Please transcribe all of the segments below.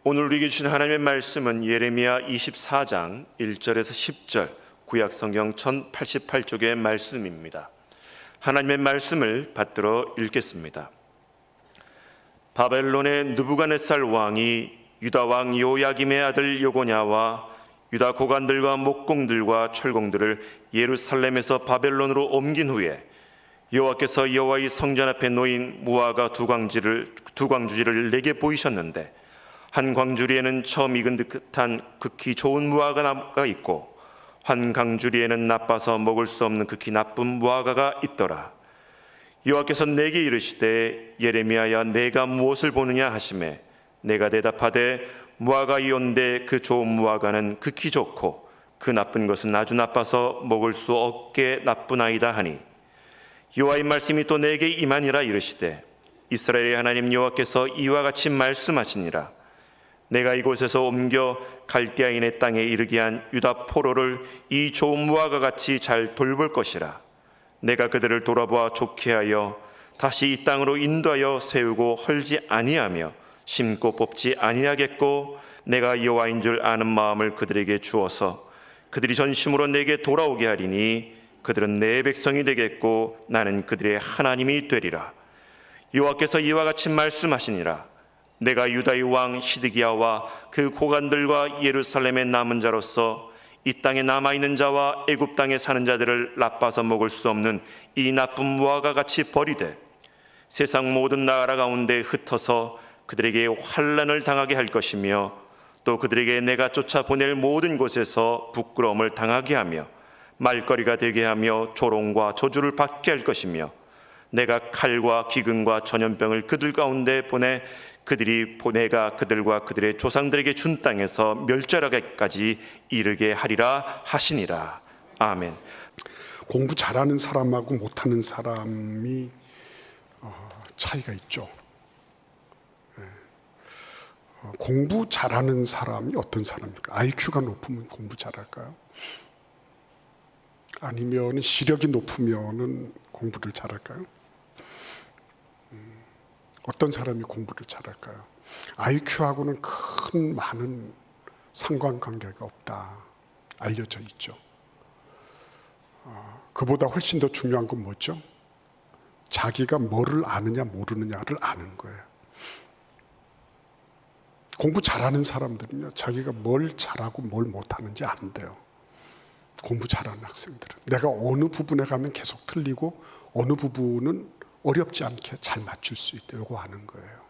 오늘 우리에게 주신 하나님의 말씀은 예레미야 24장 1절에서 10절 구약성경 1088쪽의 말씀입니다. 하나님의 말씀을 받들어 읽겠습니다. 바벨론의 느부갓네살 왕이 유다 왕 요야김의 아들 요고냐와 유다 고관들과 목공들과 철공들을 예루살렘에서 바벨론으로 옮긴 후에 여호와께서 여호와의 성전 앞에 놓인 무화과 두 광주리를 내게 보이셨는데, 한 광주리에는 처음 익은 듯한 극히 좋은 무화과 나무가 있고 한 광주리에는 나빠서 먹을 수 없는 극히 나쁜 무화과가 있더라. 여호와께서 내게 이르시되 예레미야야, 내가 무엇을 보느냐 하시매 내가 대답하되 무화과이온데 그 좋은 무화과는 극히 좋고 그 나쁜 것은 아주 나빠서 먹을 수 없게 나쁘나이다 하니, 여호와의 말씀이 또 내게 임하니라. 이르시되 이스라엘의 하나님 여호와께서 이와 같이 말씀하시니라. 내가 이곳에서 옮겨 갈대아인의 땅에 이르게 한 유다 포로를 이 좋은 무화과 같이 잘 돌볼 것이라. 내가 그들을 돌아보아 좋게 하여 다시 이 땅으로 인도하여 세우고 헐지 아니하며 심고 뽑지 아니하겠고, 내가 여호와인 줄 아는 마음을 그들에게 주어서 그들이 전심으로 내게 돌아오게 하리니 그들은 내 백성이 되겠고 나는 그들의 하나님이 되리라. 여호와께서 이와 같이 말씀하시니라. 내가 유다의 왕 시드기야와 그 고관들과 예루살렘의 남은 자로서 이 땅에 남아있는 자와 애굽 땅에 사는 자들을 나빠서 먹을 수 없는 이 나쁜 무화과 같이 버리되 세상 모든 나라 가운데 흩어서 그들에게 환난을 당하게 할 것이며, 또 그들에게 내가 쫓아보낼 모든 곳에서 부끄러움을 당하게 하며 말거리가 되게 하며 조롱과 저주를 받게 할 것이며, 내가 칼과 기근과 전염병을 그들 가운데 보내 내가 그들과 그들의 조상들에게 준 땅에서 멸절하기까지 이르게 하리라 하시니라. 아멘. 공부 잘하는 사람하고 못하는 사람이 차이가 있죠. 공부 잘하는 사람이 어떤 사람입니까? IQ가 높으면 공부 잘할까요? 아니면 시력이 높으면 공부를 잘할까요? 어떤 사람이 공부를 잘할까요? IQ하고는 많은 상관관계가 없다 알려져 있죠. 그보다 훨씬 더 중요한 건 뭐죠? 자기가 뭐를 아느냐 모르느냐를 아는 거예요. 공부 잘하는 사람들은요, 자기가 뭘 잘하고 뭘 못하는지 안돼요. 공부 잘하는 학생들은 내가 어느 부분에 가면 계속 틀리고 어느 부분은 어렵지 않게 잘 맞출 수 있다, 이거 아는 거예요.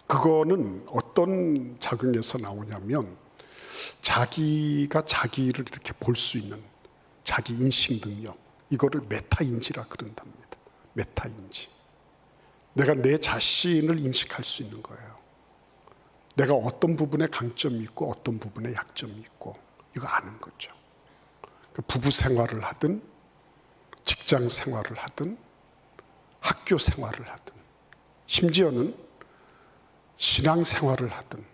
그거는 어떤 작용에서 나오냐면, 자기가 자기를 이렇게 볼 수 있는 자기 인식 능력, 이거를 메타인지라 그런답니다. 메타인지. 내가 내 자신을 인식할 수 있는 거예요. 내가 어떤 부분에 강점이 있고 어떤 부분에 약점이 있고, 이거 아는 거죠. 부부 생활을 하든 직장 생활을 하든 학교 생활을 하든 심지어는 신앙 생활을 하든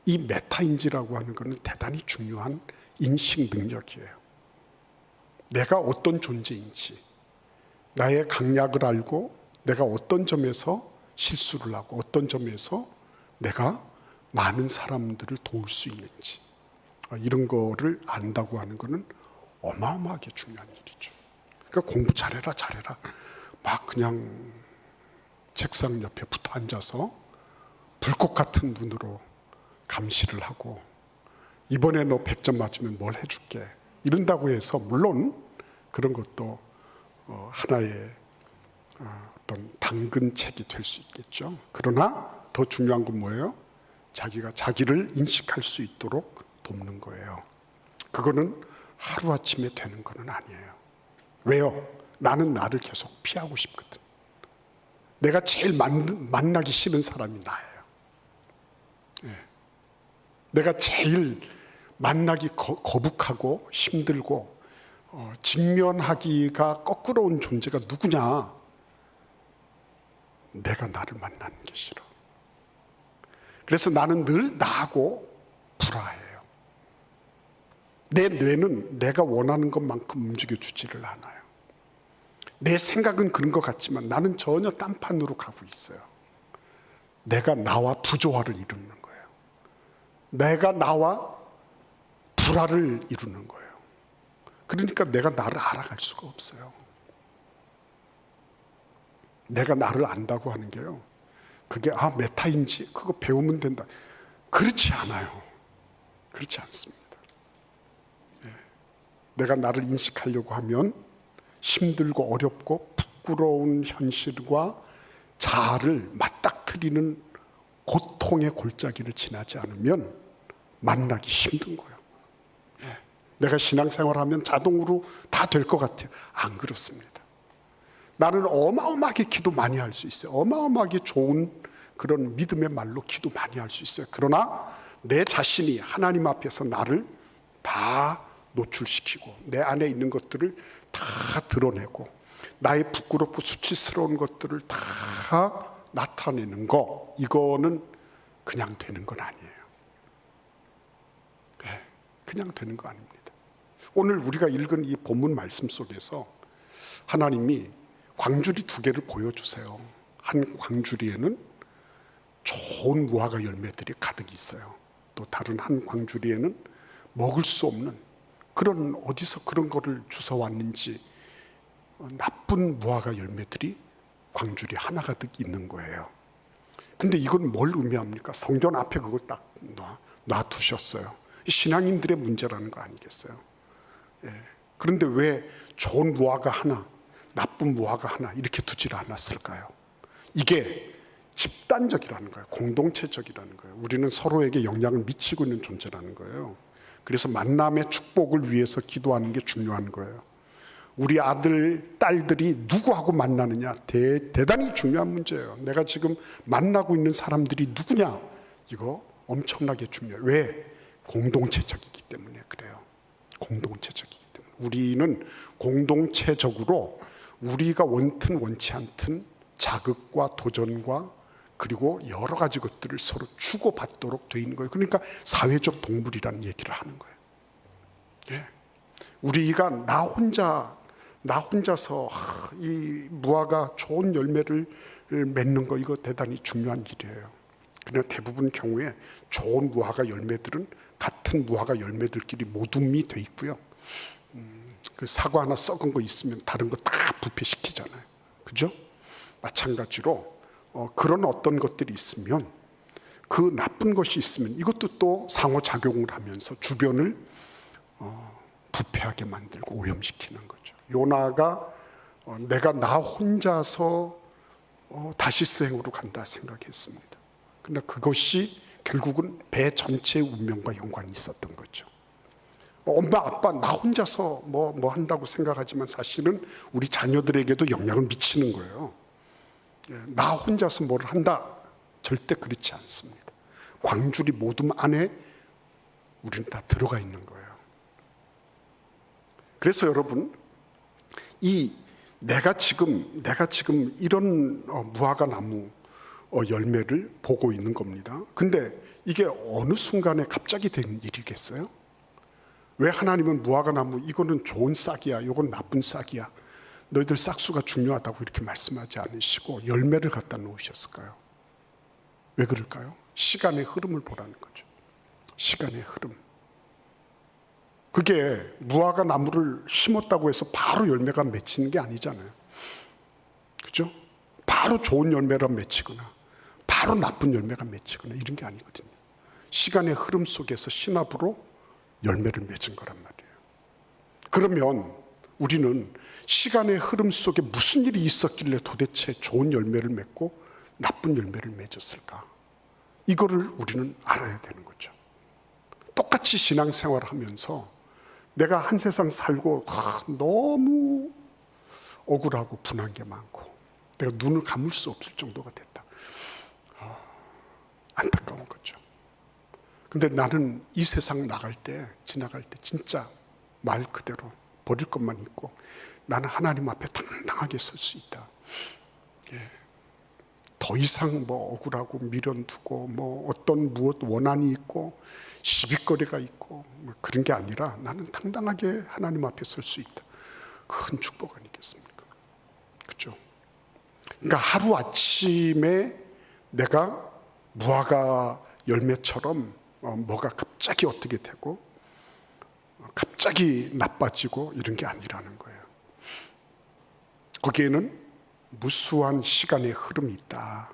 이 메타인지라고 하는 것은 대단히 중요한 인식 능력이에요. 내가 어떤 존재인지, 나의 강약을 알고 내가 어떤 점에서 실수를 하고 어떤 점에서 내가 많은 사람들을 도울 수 있는지, 이런 거를 안다고 하는 것은 어마어마하게 중요한 일이죠. 그러니까 공부 잘해라 막 그냥 책상 옆에 붙어 앉아서 불꽃 같은 눈으로 감시를 하고, 이번에 너 100점 맞으면 뭘 해줄게 이런다고 해서, 물론 그런 것도 하나의 어떤 당근책이 될 수 있겠죠. 그러나 더 중요한 건 뭐예요? 자기가 자기를 인식할 수 있도록 돕는 거예요. 그거는 하루아침에 되는 건 아니에요. 왜요? 나는 나를 계속 피하고 싶거든. 내가 제일 만나기 싫은 사람이 나예요. 내가 제일 만나기 거북하고 힘들고 직면하기가 거꾸로운 존재가 누구냐? 내가 나를 만나는 게 싫어. 그래서 나는 늘 나하고 불화해요. 내 뇌는 내가 원하는 것만큼 움직여주지를 않아요. 내 생각은 그런 것 같지만 나는 전혀 딴판으로 가고 있어요. 내가 나와 부조화를 이루는 거예요. 내가 나와 불화를 이루는 거예요. 그러니까 내가 나를 알아갈 수가 없어요. 내가 나를 안다고 하는 게요, 그게 메타인지 그거 배우면 된다, 그렇지 않아요. 그렇지 않습니다. 내가 나를 인식하려고 하면 힘들고 어렵고 부끄러운 현실과 자아를 맞닥뜨리는 고통의 골짜기를 지나지 않으면 만나기 힘든 거예요. 내가 신앙생활하면 자동으로 다 될 것 같아요. 안 그렇습니다. 나는 어마어마하게 기도 많이 할 수 있어요. 어마어마하게 좋은 그런 믿음의 말로 기도 많이 할 수 있어요. 그러나 내 자신이 하나님 앞에서 나를 다 노출시키고 내 안에 있는 것들을 다 드러내고 나의 부끄럽고 수치스러운 것들을 다 나타내는 거, 이거는 그냥 되는 건 아니에요. 그냥 되는 거 아닙니다. 오늘 우리가 읽은 이 본문 말씀 속에서 하나님이 광주리 2개를 보여주세요. 한 광주리에는 좋은 무화과 열매들이 가득 있어요. 또 다른 한 광주리에는 먹을 수 없는, 그런 어디서 그런 거를 주워왔는지 나쁜 무화과 열매들이 광주리 하나 가득 있는 거예요. 근데 이건 뭘 의미합니까? 성전 앞에 그걸 딱 놔두셨어요. 신앙인들의 문제라는 거 아니겠어요? 그런데 왜 좋은 무화과 하나, 나쁜 무화과 하나 이렇게 두질 않았을까요? 이게 집단적이라는 거예요. 공동체적이라는 거예요. 우리는 서로에게 영향을 미치고 있는 존재라는 거예요. 그래서 만남의 축복을 위해서 기도하는 게 중요한 거예요. 우리 아들, 딸들이 누구하고 만나느냐, 대단히 중요한 문제예요. 내가 지금 만나고 있는 사람들이 누구냐, 이거 엄청나게 중요해요. 왜? 공동체적이기 때문에 그래요. 공동체적이기 때문에. 우리는 공동체적으로 우리가 원튼 원치 않든 자극과 도전과 그리고 여러 가지 것들을 서로 주고받도록 되어 있는 거예요. 그러니까 사회적 동물이라는 얘기를 하는 거예요. 우리가 나 혼자서 이 무화과 좋은 열매를 맺는 거, 이거 대단히 중요한 일이에요. 그러나 대부분 경우에 좋은 무화과 열매들은 같은 무화과 열매들끼리 모둠이 돼 있고요. 그 사과 하나 썩은 거 있으면 다른 거 다 부패시키잖아요. 그죠? 마찬가지로 그런 어떤 것들이 있으면, 그 나쁜 것이 있으면 이것도 또 상호작용을 하면서 주변을 부패하게 만들고 오염시키는 거죠. 요나가 내가 나 혼자서 다시스행으로 간다 생각했습니다. 그러나 그것이 결국은 배 전체의 운명과 연관이 있었던 거죠. 엄마 아빠 나 혼자서 뭐 한다고 생각하지만 사실은 우리 자녀들에게도 영향을 미치는 거예요. 나 혼자서 뭘 한다, 절대 그렇지 않습니다. 광주리 모둠 안에 우리는 다 들어가 있는 거예요. 그래서 여러분, 내가 지금 이런 무화과 나무 열매를 보고 있는 겁니다. 근데 이게 어느 순간에 갑자기 된 일이겠어요? 왜 하나님은 무화과 나무, 이거는 좋은 싹이야, 이건 나쁜 싹이야, 너희들 싹수가 중요하다고 이렇게 말씀하지 않으시고 열매를 갖다 놓으셨을까요? 왜 그럴까요? 시간의 흐름을 보라는 거죠. 시간의 흐름. 그게 무화과 나무를 심었다고 해서 바로 열매가 맺히는 게 아니잖아요. 그죠? 바로 좋은 열매가 맺히거나 바로 나쁜 열매가 맺히거나 이런 게 아니거든요. 시간의 흐름 속에서 신압으로 열매를 맺은 거란 말이에요. 그러면 우리는 시간의 흐름 속에 무슨 일이 있었길래 도대체 좋은 열매를 맺고 나쁜 열매를 맺었을까? 이거를 우리는 알아야 되는 거죠. 똑같이 신앙생활을 하면서 내가 한 세상 살고 너무 억울하고 분한 게 많고 내가 눈을 감을 수 없을 정도가 됐다. 안타까운 거죠. 근데 나는 이 세상 지나갈 때 진짜 말 그대로 버릴 것만 있고 나는 하나님 앞에 당당하게 설 수 있다. 더 이상 억울하고 미련두고 어떤 무엇 원한이 있고 시비거리가 있고 그런 게 아니라 나는 당당하게 하나님 앞에 설 수 있다. 큰 축복 아니겠습니까? 그렇죠? 그러니까 하루아침에 내가 무화과 열매처럼 뭐가 갑자기 어떻게 되고 갑자기 나빠지고 이런 게 아니라는 거예요. 거기에는 무수한 시간의 흐름이 있다.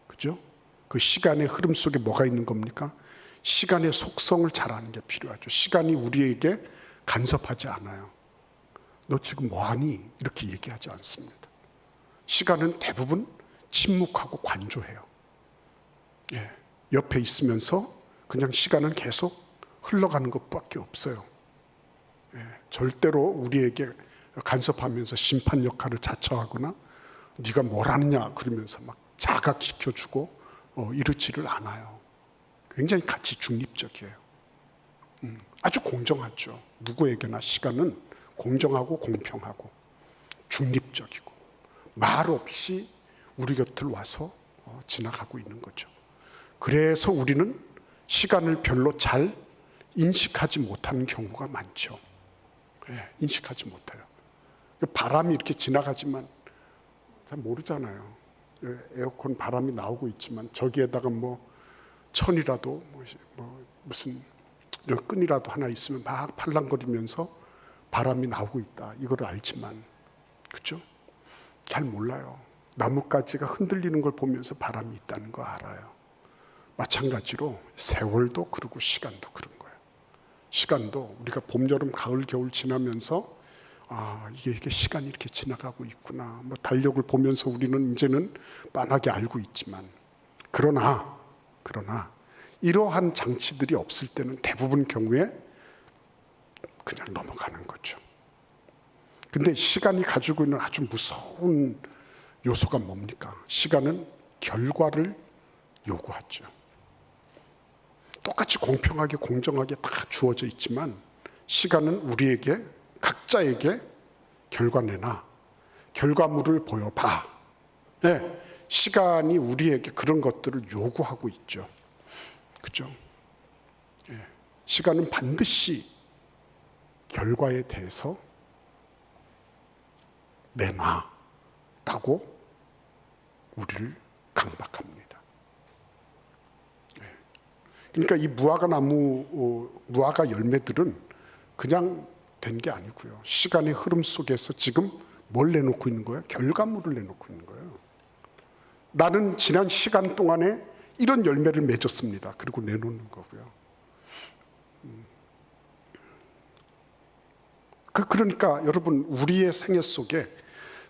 그죠? 그 시간의 흐름 속에 뭐가 있는 겁니까? 시간의 속성을 잘 아는 게 필요하죠. 시간이 우리에게 간섭하지 않아요. 너 지금 뭐하니? 이렇게 얘기하지 않습니다. 시간은 대부분 침묵하고 관조해요. 예, 옆에 있으면서 그냥 시간은 계속 흘러가는 것밖에 없어요. 예, 절대로 우리에게 간섭하면서 심판 역할을 자처하거나 네가 뭘 하느냐 그러면서 막 자각시켜주고 이렇지를 않아요. 굉장히 가치 중립적이에요. 아주 공정하죠. 누구에게나 시간은 공정하고 공평하고 중립적이고 말 없이 우리 곁을 와서 지나가고 있는 거죠. 그래서 우리는 시간을 별로 잘 인식하지 못하는 경우가 많죠. 예, 인식하지 못해요. 바람이 이렇게 지나가지만 잘 모르잖아요. 예, 에어컨 바람이 나오고 있지만 저기에다가 뭐 천이라도 무슨 끈이라도 하나 있으면 막 팔랑거리면서 바람이 나오고 있다. 이걸 알지만 그렇죠? 잘 몰라요. 나뭇가지가 흔들리는 걸 보면서 바람이 있다는 거 알아요. 마찬가지로 세월도 그러고 시간도 그런 거예요. 시간도 우리가 봄, 여름, 가을, 겨울 지나면서 이게 시간이 이렇게 지나가고 있구나. 뭐 달력을 보면서 우리는 이제는 빤하게 알고 있지만 그러나 이러한 장치들이 없을 때는 대부분 경우에 그냥 넘어가는 거죠. 근데 시간이 가지고 있는 아주 무서운 요소가 뭡니까? 시간은 결과를 요구하죠. 똑같이 공평하게 공정하게 다 주어져 있지만 시간은 우리에게 각자에게 결과 내놔, 결과물을 보여봐. 네, 시간이 우리에게 그런 것들을 요구하고 있죠. 그죠? 네, 시간은 반드시 결과에 대해서 내놔라고 우리를 강박합니다. 네. 그러니까 이 무화과 열매들은 그냥 된 게 아니고요. 시간의 흐름 속에서 지금 뭘 내놓고 있는 거예요? 결과물을 내놓고 있는 거예요. 나는 지난 시간 동안에 이런 열매를 맺었습니다. 그리고 내놓는 거고요. 그러니까 여러분 우리의 생애 속에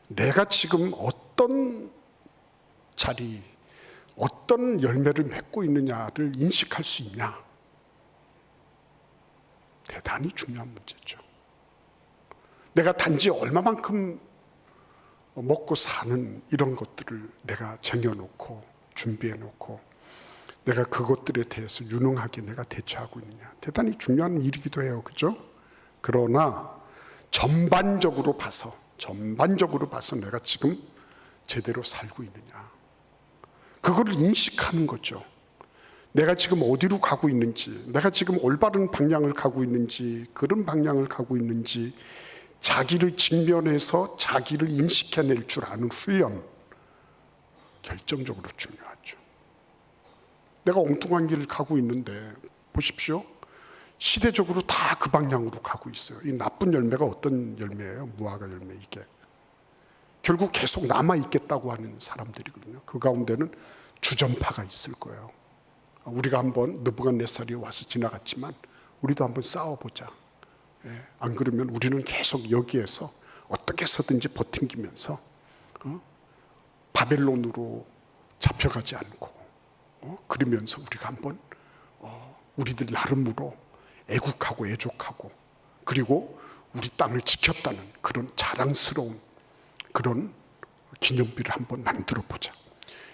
내가 지금 어떤 자리, 어떤 열매를 맺고 있느냐를 인식할 수 있냐? 대단히 중요한 문제죠. 내가 단지 얼마만큼 먹고 사는 이런 것들을 내가 쟁여놓고 준비해놓고 내가 그것들에 대해서 유능하게 내가 대처하고 있느냐. 대단히 중요한 일이기도 해요. 그죠? 그러나 전반적으로 봐서 내가 지금 제대로 살고 있느냐. 그거를 인식하는 거죠. 내가 지금 어디로 가고 있는지, 내가 지금 올바른 방향을 가고 있는지, 그런 방향을 가고 있는지, 자기를 직면해서 자기를 인식해낼 줄 아는 훈련, 결정적으로 중요하죠. 내가 엉뚱한 길을 가고 있는데 보십시오. 시대적으로 다 그 방향으로 가고 있어요. 이 나쁜 열매가 어떤 열매예요? 무화과 열매 이게. 결국 계속 남아있겠다고 하는 사람들이거든요. 그 가운데는 주전파가 있을 거예요. 우리가 한번 느부갓네살이 와서 지나갔지만 우리도 한번 싸워보자. 안 그러면 우리는 계속 여기에서 어떻게 해서든지 버팅기면서 바벨론으로 잡혀가지 않고 그러면서 우리가 한번 우리들 나름으로 애국하고 애족하고 그리고 우리 땅을 지켰다는 그런 자랑스러운 그런 기념비를 한번 만들어 보자.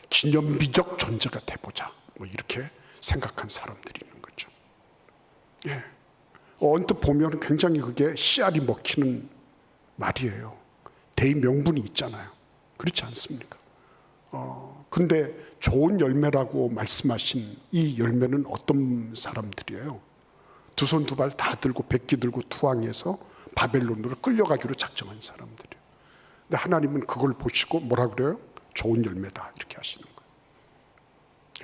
기념비적 존재가 돼보자. 뭐 이렇게 생각한 사람들이 있는 거죠. 예. 언뜻 보면 굉장히 그게 씨알이 먹히는 말이에요. 대의 명분이 있잖아요. 그렇지 않습니까? 근데 좋은 열매라고 말씀하신 이 열매는 어떤 사람들이에요? 두 손 두 발 다 들고 백기 들고 투항해서 바벨론으로 끌려가기로 작정한 사람들이에요. 근데 하나님은 그걸 보시고 뭐라 그래요? 좋은 열매다 이렇게 하시는 거예요.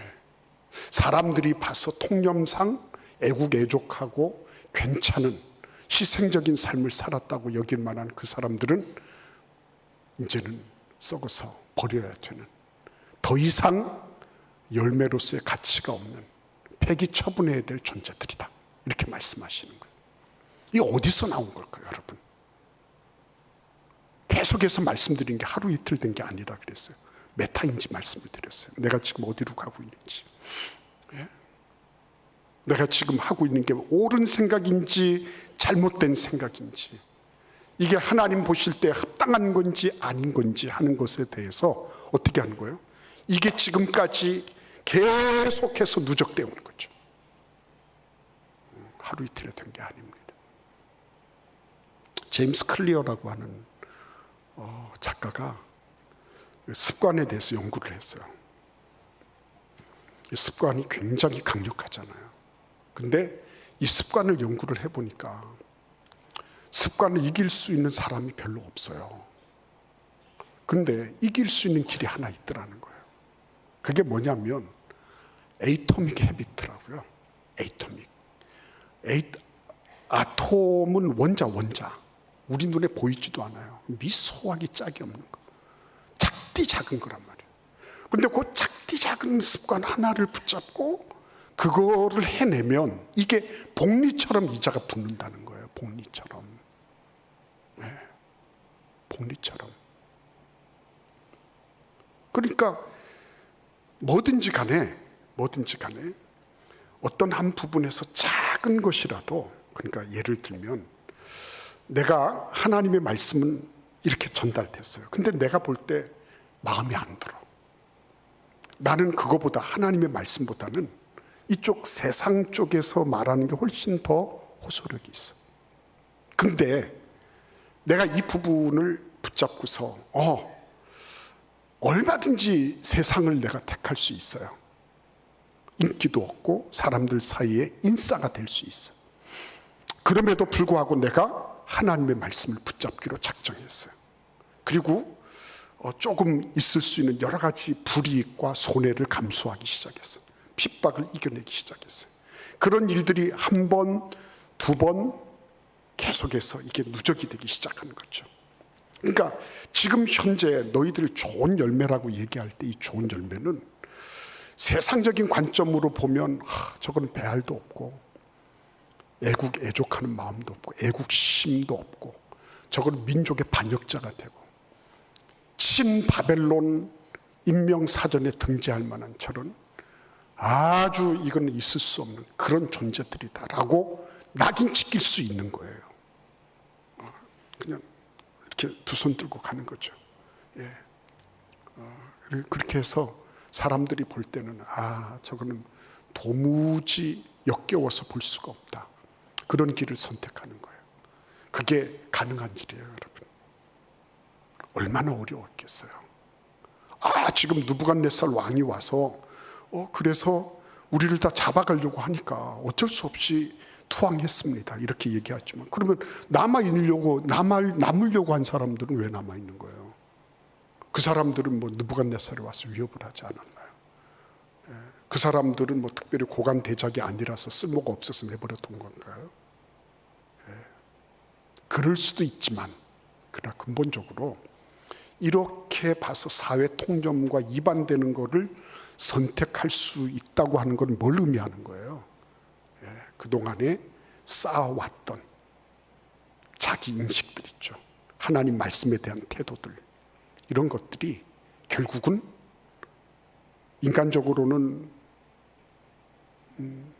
예. 사람들이 봐서 통념상 애국애족하고 괜찮은 희생적인 삶을 살았다고 여길 만한 그 사람들은 이제는 썩어서 버려야 되는, 더 이상 열매로서의 가치가 없는 폐기 처분해야 될 존재들이다, 이렇게 말씀하시는 거예요. 이게 어디서 나온 걸까요, 여러분? 계속해서 말씀드린 게 하루 이틀 된 게 아니다 그랬어요. 메타인지 말씀을 드렸어요. 내가 지금 어디로 가고 있는지, 내가 지금 하고 있는 게 옳은 생각인지 잘못된 생각인지, 이게 하나님 보실 때 합당한 건지 아닌 건지 하는 것에 대해서 어떻게 하는 거예요? 이게 지금까지 계속해서 누적되어 오는 거죠. 하루 이틀에 된 게 아닙니다. 제임스 클리어라고 하는 작가가 습관에 대해서 연구를 했어요. 이 습관이 굉장히 강력하잖아요. 근데 이 습관을 연구를 해보니까 습관을 이길 수 있는 사람이 별로 없어요. 근데 이길 수 있는 길이 하나 있더라는 거예요. 그게 뭐냐면 에이토믹 헤비트라고요. 에이토믹. 아톰은 원자. 우리 눈에 보이지도 않아요. 미소하기 짝이 없는 거. 작디 작은 거란 말이에요. 근데 그 작디 작은 습관 하나를 붙잡고 그거를 해내면 이게 복리처럼 이자가 붙는다는 거예요. 복리처럼. 네. 복리처럼. 그러니까 뭐든지 간에 어떤 한 부분에서 작은 것이라도, 그러니까 예를 들면 내가 하나님의 말씀은 이렇게 전달됐어요. 근데 내가 볼 때 마음에 안 들어. 나는 그거보다, 하나님의 말씀보다는 이쪽 세상 쪽에서 말하는 게 훨씬 더 호소력이 있어. 근데 내가 이 부분을 붙잡고서 얼마든지 세상을 내가 택할 수 있어요. 인기도 얻고 사람들 사이에 인싸가 될 수 있어. 그럼에도 불구하고 내가 하나님의 말씀을 붙잡기로 작정했어요. 그리고 조금 있을 수 있는 여러 가지 불이익과 손해를 감수하기 시작했어요. 핍박을 이겨내기 시작했어요. 그런 일들이 한 번, 두 번 계속해서 이게 누적이 되기 시작하는 거죠. 그러니까 지금 현재 너희들 좋은 열매라고 얘기할 때 이 좋은 열매는 세상적인 관점으로 보면 저건 배알도 없고 애국애족하는 마음도 없고 애국심도 없고 저건 민족의 반역자가 되고 친바벨론 인명사전에 등재할 만한 저런 아주 이건 있을 수 없는 그런 존재들이다라고 낙인 찍힐 수 있는 거예요. 그냥 이렇게 두 손 들고 가는 거죠. 그렇게 해서 사람들이 볼 때는 저거는 도무지 역겨워서 볼 수가 없다. 그런 길을 선택하는 거예요. 그게 가능한 일이에요, 여러분. 얼마나 어려웠겠어요. 지금 느부갓네살 왕이 와서 그래서 우리를 다 잡아가려고 하니까 어쩔 수 없이 투항했습니다. 이렇게 얘기하지만, 그러면 남으려고 한 사람들은 왜 남아 있는 거예요? 그 사람들은 느부갓네살이 와서 위협을 하지 않았나요? 그 사람들은 특별히 고관 대작이 아니라서 쓸모가 없어서 내버려 둔 건가요? 그럴 수도 있지만, 그러나 근본적으로 이렇게 봐서 사회 통념과 이반되는 것을 선택할 수 있다고 하는 건 뭘 의미하는 거예요? 그동안에 쌓아왔던 자기 인식들 있죠. 하나님 말씀에 대한 태도들, 이런 것들이 결국은 인간적으로는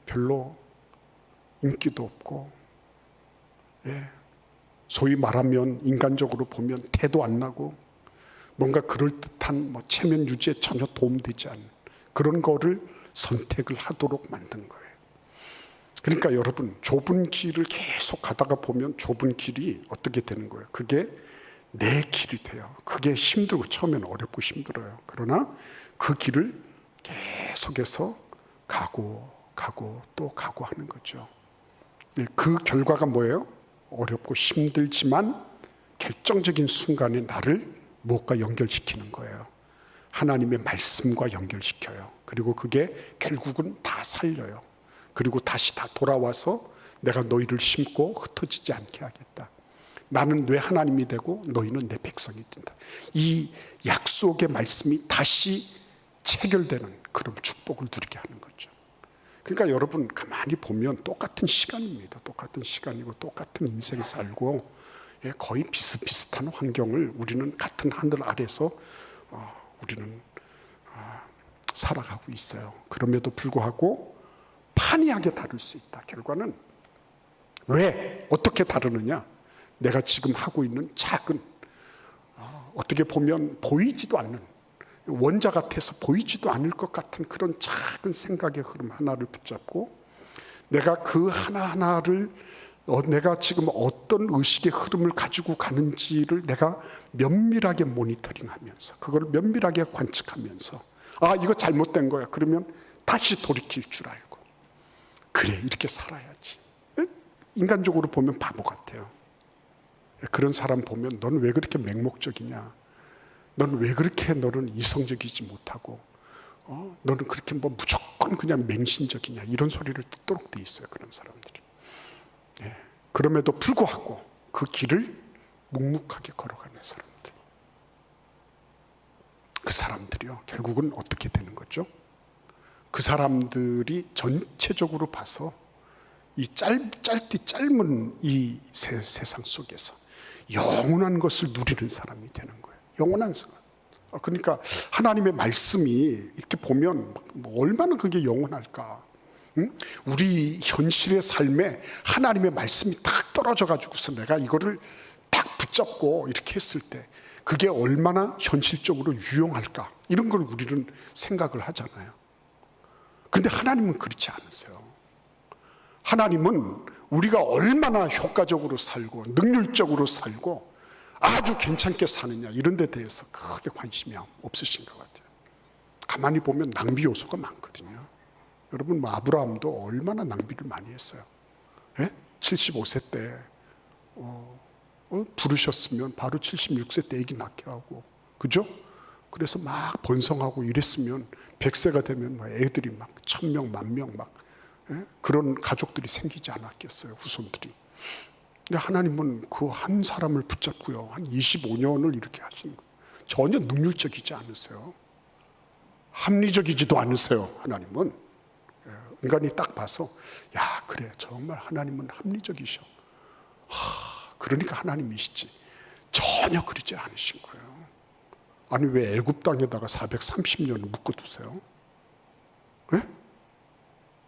별로 인기도 없고, 소위 말하면 인간적으로 보면 태도 안 나고 뭔가 그럴듯한 체면 유지에 전혀 도움되지 않는 그런 거를 선택을 하도록 만든 거예요. 그러니까 여러분, 좁은 길을 계속 가다가 보면 좁은 길이 어떻게 되는 거예요? 그게 내 길이 돼요. 그게 힘들고 처음에는 어렵고 힘들어요. 그러나 그 길을 계속해서 가고 또 가고 하는 거죠. 그 결과가 뭐예요? 어렵고 힘들지만 결정적인 순간에 나를 무엇과 연결시키는 거예요. 하나님의 말씀과 연결시켜요. 그리고 그게 결국은 다 살려요. 그리고 다시 다 돌아와서 내가 너희를 심고 흩어지지 않게 하겠다. 나는 내 하나님이 되고 너희는 내 백성이 된다. 이 약속의 말씀이 다시 체결되는 그런 축복을 누리게 하는 거죠. 그러니까 여러분 가만히 보면 똑같은 시간입니다. 똑같은 시간이고 똑같은 인생 살고 거의 비슷비슷한 환경을 우리는 같은 하늘 아래서 우리는 살아가고 있어요. 그럼에도 불구하고 판이하게 다를 수 있다. 결과는 왜 어떻게 다르느냐? 내가 지금 하고 있는 작은 어떻게 보면 보이지도 않는 원자 같아서 보이지도 않을 것 같은 그런 작은 생각의 흐름 하나를 붙잡고 내가 그 하나하나를 내가 지금 어떤 의식의 흐름을 가지고 가는지를 내가 면밀하게 모니터링하면서 그걸 면밀하게 관측하면서 이거 잘못된 거야. 그러면 다시 돌이킬 줄 알고 그래 이렇게 살아야지. 인간적으로 보면 바보 같아요. 그런 사람 보면 너는 왜 그렇게 맹목적이냐? 너는 왜 그렇게 너는 이성적이지 못하고 너는 그렇게 뭐 무조건 그냥 맹신적이냐? 이런 소리를 듣도록 돼 있어요. 그런 사람들이. 그럼에도 불구하고 그 길을 묵묵하게 걸어가는 사람들. 그 사람들이요. 결국은 어떻게 되는 거죠? 그 사람들이 전체적으로 봐서 이 짧은 이 세상 속에서 영원한 것을 누리는 사람이 되는 거예요. 영원한 생각. 그러니까 하나님의 말씀이 이렇게 보면 얼마나 그게 영원할까. 우리 현실의 삶에 하나님의 말씀이 딱 떨어져 가지고서 내가 이거를 딱 붙잡고 이렇게 했을 때 그게 얼마나 현실적으로 유용할까. 이런 걸 우리는 생각을 하잖아요. 근데 하나님은 그렇지 않으세요. 하나님은 우리가 얼마나 효과적으로 살고 능률적으로 살고 아주 괜찮게 사느냐 이런 데 대해서 크게 관심이 없으신 것 같아요. 가만히 보면 낭비 요소가 많거든요. 여러분 아브라함도 얼마나 낭비를 많이 했어요. 75세 때 부르셨으면 바로 76세 때 아기 낳게 하고 그죠? 그래서 막 번성하고 이랬으면 100세가 되면 애들이 막 1000명, 10,000명 막 그런 가족들이 생기지 않았겠어요. 후손들이. 근데 하나님은 그 한 사람을 붙잡고요. 한 25년을 이렇게 하시는 거예요. 전혀 능률적이지 않으세요. 합리적이지도 않으세요. 하나님은. 인간이 딱 봐서 야 그래 정말 하나님은 합리적이셔. 그러니까 하나님이시지. 전혀 그러지 않으신 거예요. 아니 왜 애굽 땅에다가 430년을 묶어두세요?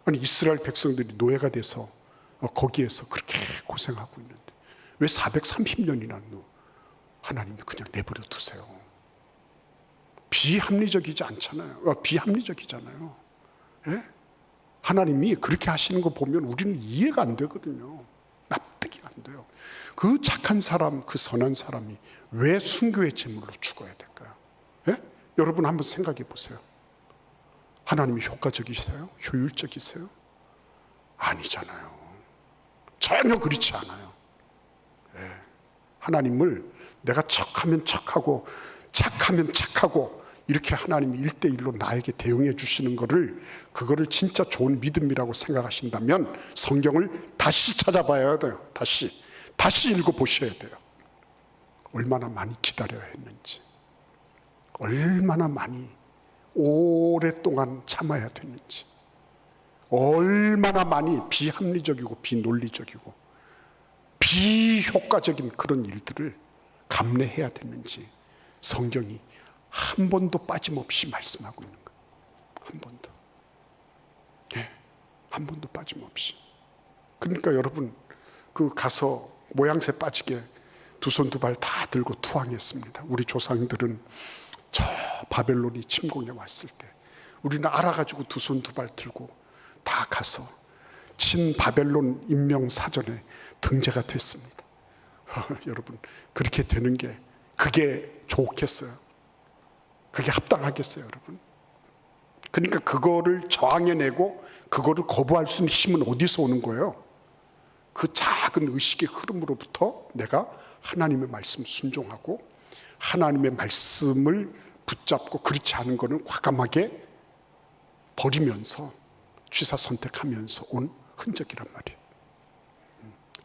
아니 이스라엘 백성들이 노예가 돼서 거기에서 그렇게 고생하고 있는데 왜 430년이나 하나님이 그냥 내버려 두세요? 비합리적이지 않잖아요. 비합리적이잖아요. 하나님이 그렇게 하시는 거 보면 우리는 이해가 안 되거든요. 납득이 안 돼요. 그 착한 사람, 그 선한 사람이 왜 순교의 제물로 죽어야 될까요? 여러분 한번 생각해 보세요. 하나님이 효과적이세요? 효율적이세요? 아니잖아요. 전혀 그렇지 않아요. 하나님을 내가 척하면 척하고 착하면 착하고 이렇게 하나님이 1대1로 나에게 대응해 주시는 그거를 진짜 좋은 믿음이라고 생각하신다면 성경을 다시 찾아봐야 돼요. 다시 읽어보셔야 돼요. 얼마나 많이 기다려야 했는지, 얼마나 많이 오랫동안 참아야 됐는지, 얼마나 많이 비합리적이고 비논리적이고 비효과적인 그런 일들을 감내해야 됐는지 성경이 한 번도 빠짐없이 말씀하고 있는 거예요. 한 번도. 한 번도 빠짐없이. 그러니까 여러분 그 가서 모양새 빠지게 두 손 두 발 다 들고 투항했습니다. 우리 조상들은 저 바벨론이 침공해 왔을 때 우리는 알아가지고 두 손 두 발 들고 다 가서 친 바벨론 인명사전에 등재가 됐습니다. 여러분 그렇게 되는 게 그게 좋겠어요? 그게 합당하겠어요, 여러분? 그러니까 그거를 저항해내고 그거를 거부할 수 있는 힘은 어디서 오는 거예요? 그 작은 의식의 흐름으로부터 내가 하나님의 말씀 순종하고 하나님의 말씀을 붙잡고 그렇지 않은 거는 과감하게 버리면서 취사 선택하면서 온 흔적이란 말이에요.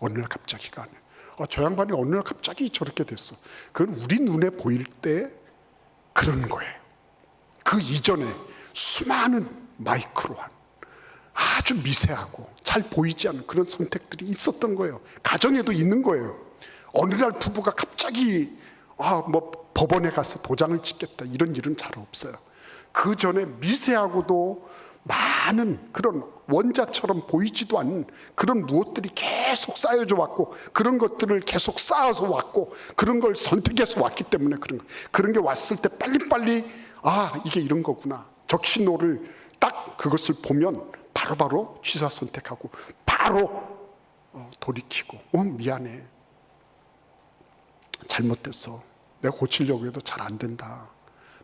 어느 날 갑자기가 아니에요. 저 양반이 어느 날 갑자기 저렇게 됐어. 그건 우리 눈에 보일 때 그런 거예요. 그 이전에 수많은 마이크로한 아주 미세하고 잘 보이지 않는 그런 선택들이 있었던 거예요. 가정에도 있는 거예요. 어느 날 부부가 갑자기 법원에 가서 도장을 찍겠다 이런 일은 잘 없어요. 그 전에 미세하고도 많은 그런 원자처럼 보이지도 않는 그런 무엇들이 계속 쌓여져 왔고 그런 것들을 계속 쌓아서 왔고 그런 걸 선택해서 왔기 때문에 그런 게 왔을 때 빨리빨리 이게 이런 거구나. 적신호를 딱 그것을 보면 바로바로 취사 선택하고 바로 돌이키고 미안해. 잘못됐어. 내가 고치려고 해도 잘 안 된다.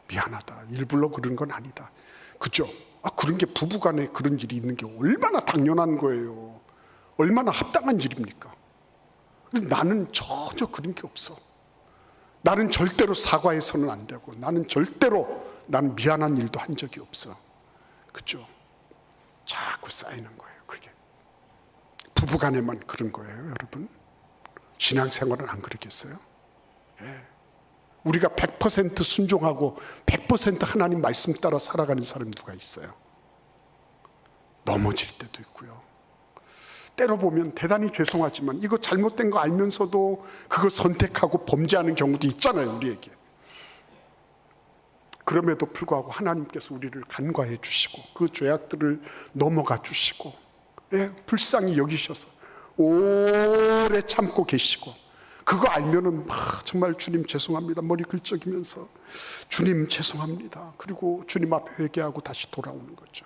미안하다. 일부러 그런 건 아니다. 그죠? 그런 게 부부간에 그런 일이 있는 게 얼마나 당연한 거예요. 얼마나 합당한 일입니까? 근데 나는 전혀 그런 게 없어. 나는 절대로 사과해서는 안 되고 나는 미안한 일도 한 적이 없어. 그죠? 자꾸 쌓이는 거예요. 그게 부부간에만 그런 거예요, 여러분. 신앙생활은 안 그러겠어요? 우리가 100% 순종하고 100% 하나님 말씀 따라 살아가는 사람이 누가 있어요? 넘어질 때도 있고요. 때로 보면 대단히 죄송하지만 이거 잘못된 거 알면서도 그거 선택하고 범죄하는 경우도 있잖아요, 우리에게. 그럼에도 불구하고 하나님께서 우리를 간과해 주시고 그 죄악들을 넘어가 주시고 불쌍히 여기셔서 오래 참고 계시고 그거 알면은 정말 주님 죄송합니다 머리 긁적이면서 주님 죄송합니다 그리고 주님 앞에 회개하고 다시 돌아오는 거죠.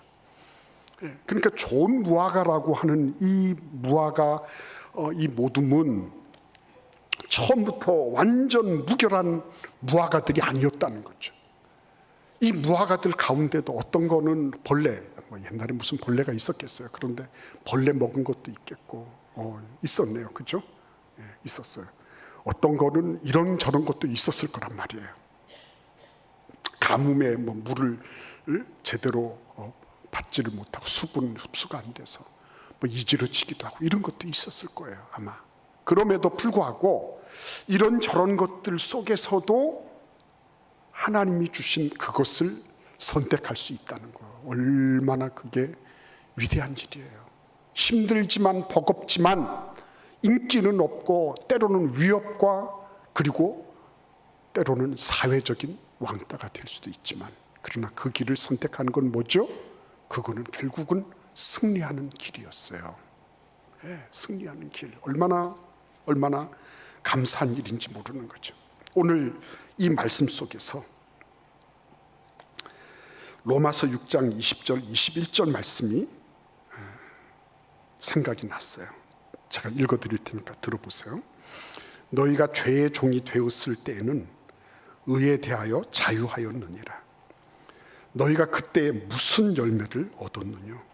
그러니까 좋은 무화과라고 하는 이 무화과 이 모둠은 처음부터 완전 무결한 무화과들이 아니었다는 거죠. 이 무화과들 가운데도 어떤 거는 벌레, 옛날에 무슨 벌레가 있었겠어요. 그런데 벌레 먹은 것도 있겠고 있었네요. 그죠? 있었어요. 어떤 거는 이런저런 것도 있었을 거란 말이에요. 가뭄에 물을 제대로 받지를 못하고 흡수가 안 돼서 이지러지기도 하고 이런 것도 있었을 거예요, 아마. 그럼에도 불구하고 이런저런 것들 속에서도 하나님이 주신 그것을 선택할 수 있다는 거예요. 얼마나 그게 위대한 일이에요. 힘들지만 버겁지만 인기는 없고 때로는 위협과 그리고 때로는 사회적인 왕따가 될 수도 있지만 그러나 그 길을 선택하는 건 뭐죠? 그거는 결국은 승리하는 길이었어요. 승리하는 길. 얼마나 감사한 일인지 모르는 거죠. 오늘 이 말씀 속에서 로마서 6장 20절 21절 말씀이 생각이 났어요. 제가 읽어드릴 테니까 들어보세요. 너희가 죄의 종이 되었을 때에는 의에 대하여 자유하였느니라. 너희가 그때에 무슨 열매를 얻었느냐?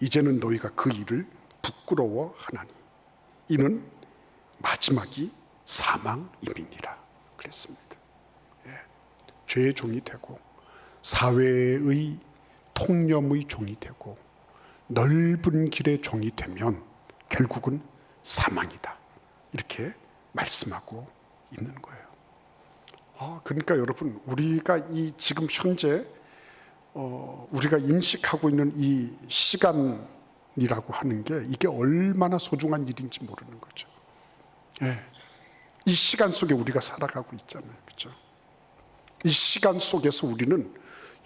이제는 너희가 그 일을 부끄러워하나니 이는 마지막이 사망임이니라 그랬습니다. 죄의 종이 되고 사회의 통념의 종이 되고 넓은 길의 종이 되면 결국은 사망이다. 이렇게 말씀하고 있는 거예요. 그러니까 여러분 우리가 이 지금 현재 우리가 인식하고 있는 이 시간이라고 하는 게 이게 얼마나 소중한 일인지 모르는 거죠. 이 시간 속에 우리가 살아가고 있잖아요. 그렇죠? 이 시간 속에서 우리는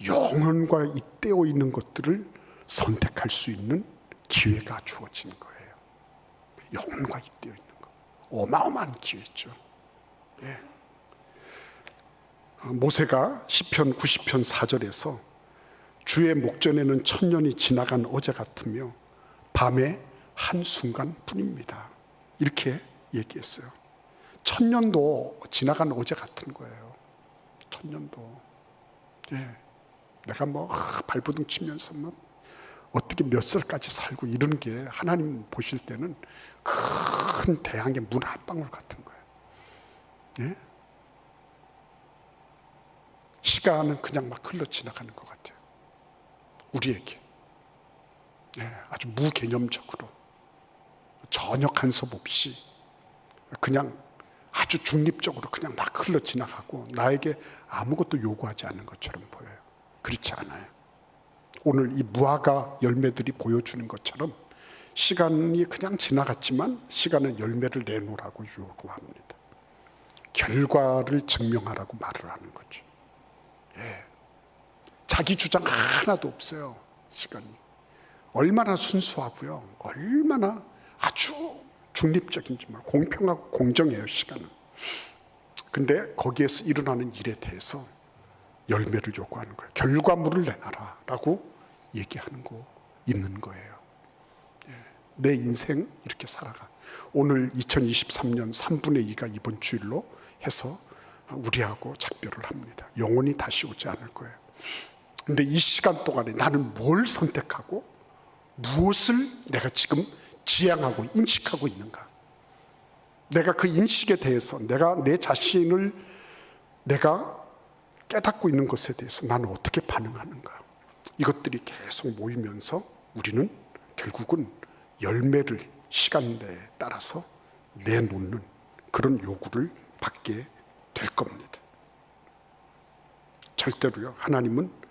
영혼과 잇대어 있는 것들을 선택할 수 있는 기회가 주어지는 거예요. 영혼과 잇대어 있는 거. 어마어마한 기회죠. 모세가 시편 90편 4절에서 주의 목전에는 천년이 지나간 어제 같으며 밤의 한순간 뿐입니다. 이렇게 얘기했어요. 천년도 지나간 어제 같은 거예요. 천년도. 내가 발버둥 치면서 어떻게 몇 살까지 살고 이런 게 하나님 보실 때는 큰 대양의 문 한 방울 같은 거예요. 시간은 그냥 막 흘러 지나가는 것 같아요. 우리에게. 아주 무개념적으로 전혀 간섭 없이 그냥 아주 중립적으로 그냥 막 흘러 지나가고 나에게 아무것도 요구하지 않는 것처럼 보여요. 그렇지 않아요. 오늘 이 무화과 열매들이 보여주는 것처럼 시간이 그냥 지나갔지만 시간은 열매를 내놓으라고 요구합니다. 결과를 증명하라고 말을 하는 거죠. 자기 주장 하나도 없어요. 시간이 얼마나 순수하고요, 얼마나 아주 중립적인지 몰라요. 공평하고 공정해요, 시간은. 근데 거기에서 일어나는 일에 대해서 열매를 요구하는 거예요. 결과물을 내놔라 라고 얘기하는 거 있는 거예요. 내 인생 이렇게 살아가. 오늘 2023년 3분의 2가 이번 주일로 해서 우리하고 작별을 합니다. 영원히 다시 오지 않을 거예요. 근데 이 시간 동안에 나는 뭘 선택하고 무엇을 내가 지금 지향하고 인식하고 있는가? 내가 그 인식에 대해서 내가 내 자신을 내가 깨닫고 있는 것에 대해서 나는 어떻게 반응하는가? 이것들이 계속 모이면서 우리는 결국은 열매를 시간대에 따라서 내놓는 그런 요구를 받게 될 겁니다. 절대로요, 하나님은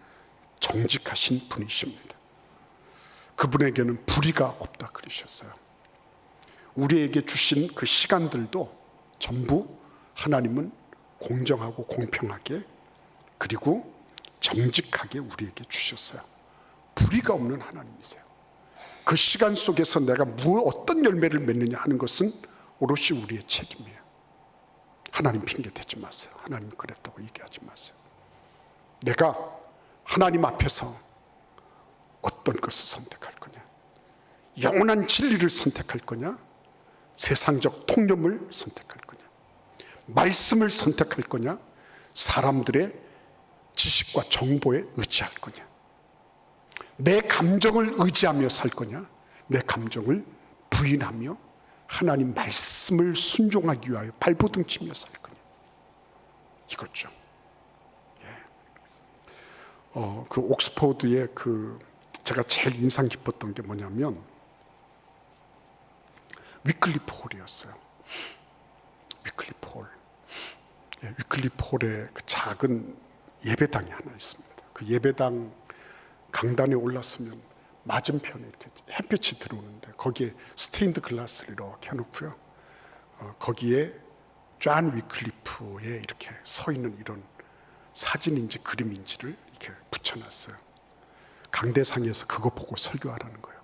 정직하신 분이십니다. 그분에게는 불의가 없다 그러셨어요. 우리에게 주신 그 시간들도 전부 하나님은 공정하고 공평하게 그리고 정직하게 우리에게 주셨어요. 불의가 없는 하나님이세요. 그 시간 속에서 내가 어떤 열매를 맺느냐 하는 것은 오롯이 우리의 책임이에요. 하나님 핑계 대지 마세요. 하나님 그랬다고 얘기하지 마세요. 내가 하나님 앞에서 어떤 것을 선택할 거냐? 영원한 진리를 선택할 거냐? 세상적 통념을 선택할 거냐? 말씀을 선택할 거냐? 사람들의 지식과 정보에 의지할 거냐? 내 감정을 의지하며 살 거냐? 내 감정을 부인하며 하나님 말씀을 순종하기 위하여 발버둥 치며 살 거냐? 이거죠. 그 옥스퍼드의 제가 제일 인상 깊었던 게 뭐냐면 위클리프 홀이었어요. 위클리프 홀. 위클리프 홀에 그 작은 예배당이 하나 있습니다. 그 예배당 강단에 올랐으면 맞은편에 이렇게 햇빛이 들어오는데 거기에 스테인드 글라스를 이렇게 해놓고요. 거기에 존 위클리프에 이렇게 서 있는 이런 사진인지 그림인지를 이렇게 붙여놨어요. 강대상에서 그거 보고 설교하라는 거예요.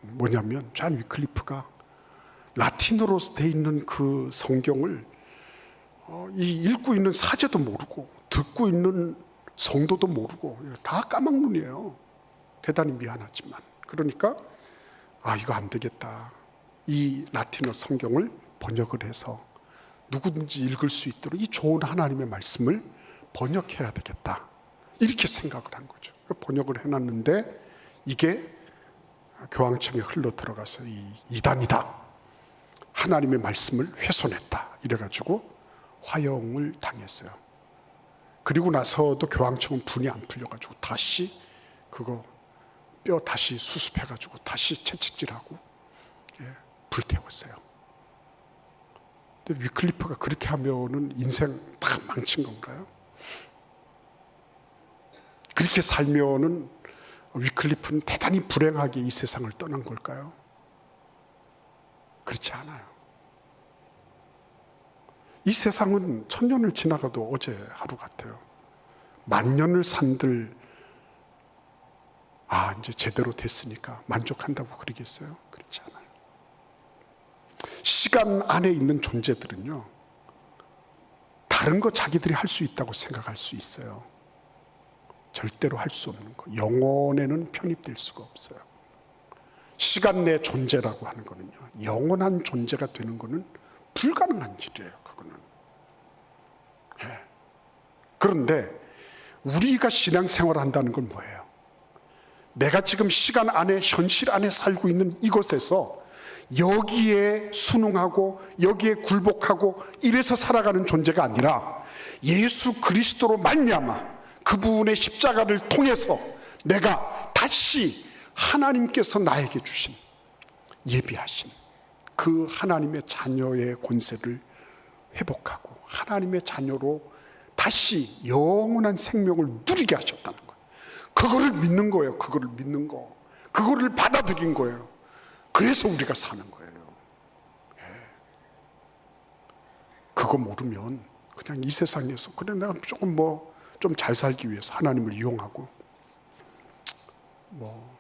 뭐냐면 존 위클리프가 라틴어로 돼 있는 그 성경을 읽고 있는 사제도 모르고 듣고 있는 성도도 모르고 다 까막눈이에요. 대단히 미안하지만. 그러니까 이거 안 되겠다. 이 라틴어 성경을 번역을 해서 누구든지 읽을 수 있도록 이 좋은 하나님의 말씀을 번역해야 되겠다. 이렇게 생각을 한 거죠. 번역을 해놨는데 이게 교황청에 흘러 들어가서 이단이다. 하나님의 말씀을 훼손했다. 이래가지고 화형을 당했어요. 그리고 나서도 교황청은 분이 안 풀려가지고 다시 그거 뼈 다시 수습해가지고 다시 채찍질하고 불태웠어요. 근데 위클리프가 그렇게 하면은 인생 다 망친 건가요? 그렇게 살면은 위클리프는 대단히 불행하게 이 세상을 떠난 걸까요? 그렇지 않아요. 이 세상은 천년을 지나가도 어제 하루 같아요. 만년을 산들 이제 제대로 됐으니까 만족한다고 그러겠어요? 그렇지 않아요. 시간 안에 있는 존재들은요, 다른 거 자기들이 할 수 있다고 생각할 수 있어요. 절대로 할 수 없는 거. 영혼에는 편입될 수가 없어요. 시간 내 존재라고 하는 거는요, 영원한 존재가 되는 거는 불가능한 일이에요. 그거는. 그런데 우리가 신앙생활을 한다는 건 뭐예요? 내가 지금 시간 안에 현실 안에 살고 있는 이곳에서 여기에 순응하고 여기에 굴복하고 이래서 살아가는 존재가 아니라 예수 그리스도로 말미암아 그분의 십자가를 통해서 내가 다시 하나님께서 나에게 주신 예비하신 그 하나님의 자녀의 권세를 회복하고 하나님의 자녀로 다시 영원한 생명을 누리게 하셨다는 거예요. 그거를 믿는 거예요. 그거를 믿는 거. 그거를 받아들인 거예요. 그래서 우리가 사는 거예요. 그거 모르면 그냥 이 세상에서 그래 내가 조금 좀 잘 살기 위해서 하나님을 이용하고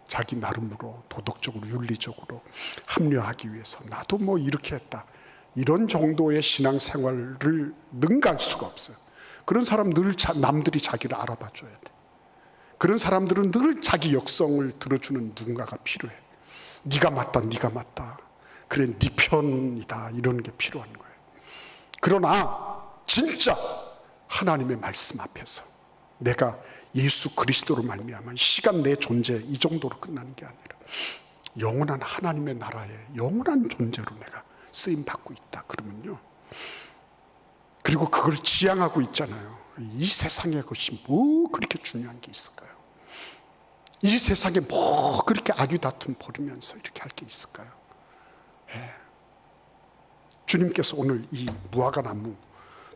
자기 나름으로 도덕적으로 윤리적으로 합리화하기 위해서 나도 이렇게 했다 이런 정도의 신앙생활을 능가할 수가 없어요. 그런 사람 늘 남들이 자기를 알아봐 줘야 돼. 그런 사람들은 늘 자기 역성을 들어주는 누군가가 필요해. 네가 맞다, 네가 맞다. 그래, 네 편이다. 이런 게 필요한 거예요. 그러나 진짜 하나님의 말씀 앞에서 내가 예수 그리스도로 말미암아 시간 내 존재 이 정도로 끝나는 게 아니라 영원한 하나님의 나라의 영원한 존재로 내가 쓰임 받고 있다. 그러면요. 그리고 그걸 지향하고 있잖아요. 이 세상에 것이 뭐 그렇게 중요한 게 있을까요? 이 세상에 뭐 그렇게 악유다툼 벌이면서 이렇게 할 게 있을까요? 주님께서 오늘 이 무화과나무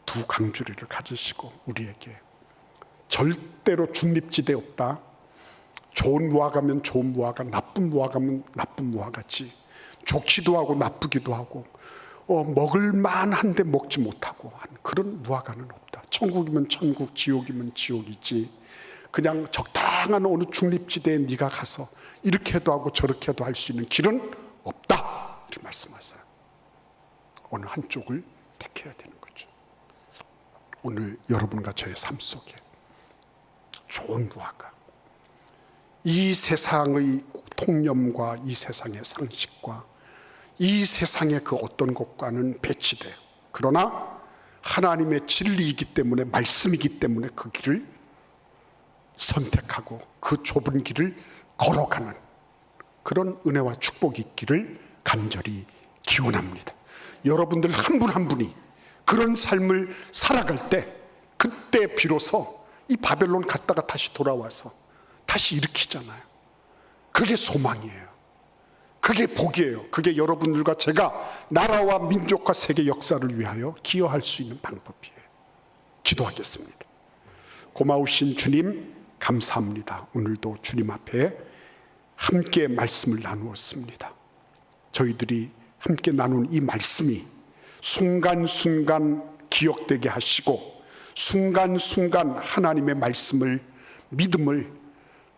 두 강주리를 가지시고 우리에게 절대로 중립지대 없다. 좋은 무화과면 좋은 무화과, 나쁜 무화과면 나쁜 무화과지. 좋기도 하고 나쁘기도 하고 먹을 만한데 먹지 못하고 하는 그런 무화과는 없다. 천국이면 천국, 지옥이면 지옥이지. 그냥 적당한 어느 중립지대에 네가 가서 이렇게도 하고 저렇게도 할 수 있는 길은 없다. 이렇게 말씀하세요. 어느 한쪽을 택해야 되는 거죠. 오늘 여러분과 저의 삶 속에 좋은 무화과, 이 세상의 통념과 이 세상의 상식과 이 세상의 그 어떤 것과는 배치돼요. 그러나 하나님의 진리이기 때문에 말씀이기 때문에 그 길을 선택하고 그 좁은 길을 걸어가는 그런 은혜와 축복이 있기를 간절히 기원합니다. 여러분들 한 분 한 분이 그런 삶을 살아갈 때 그때 비로소 이 바벨론 갔다가 다시 돌아와서 다시 일으키잖아요. 그게 소망이에요. 그게 복이에요. 그게 여러분들과 제가 나라와 민족과 세계 역사를 위하여 기여할 수 있는 방법이에요. 기도하겠습니다. 고마우신 주님 감사합니다. 오늘도 주님 앞에 함께 말씀을 나누었습니다. 저희들이 함께 나눈 이 말씀이 순간순간 기억되게 하시고 순간순간 하나님의 말씀을 믿음을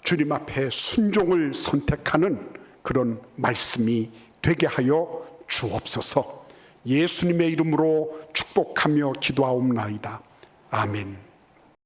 주님 앞에 순종을 선택하는 그런 말씀이 되게 하여 주옵소서. 예수님의 이름으로 축복하며 기도하옵나이다. 아멘.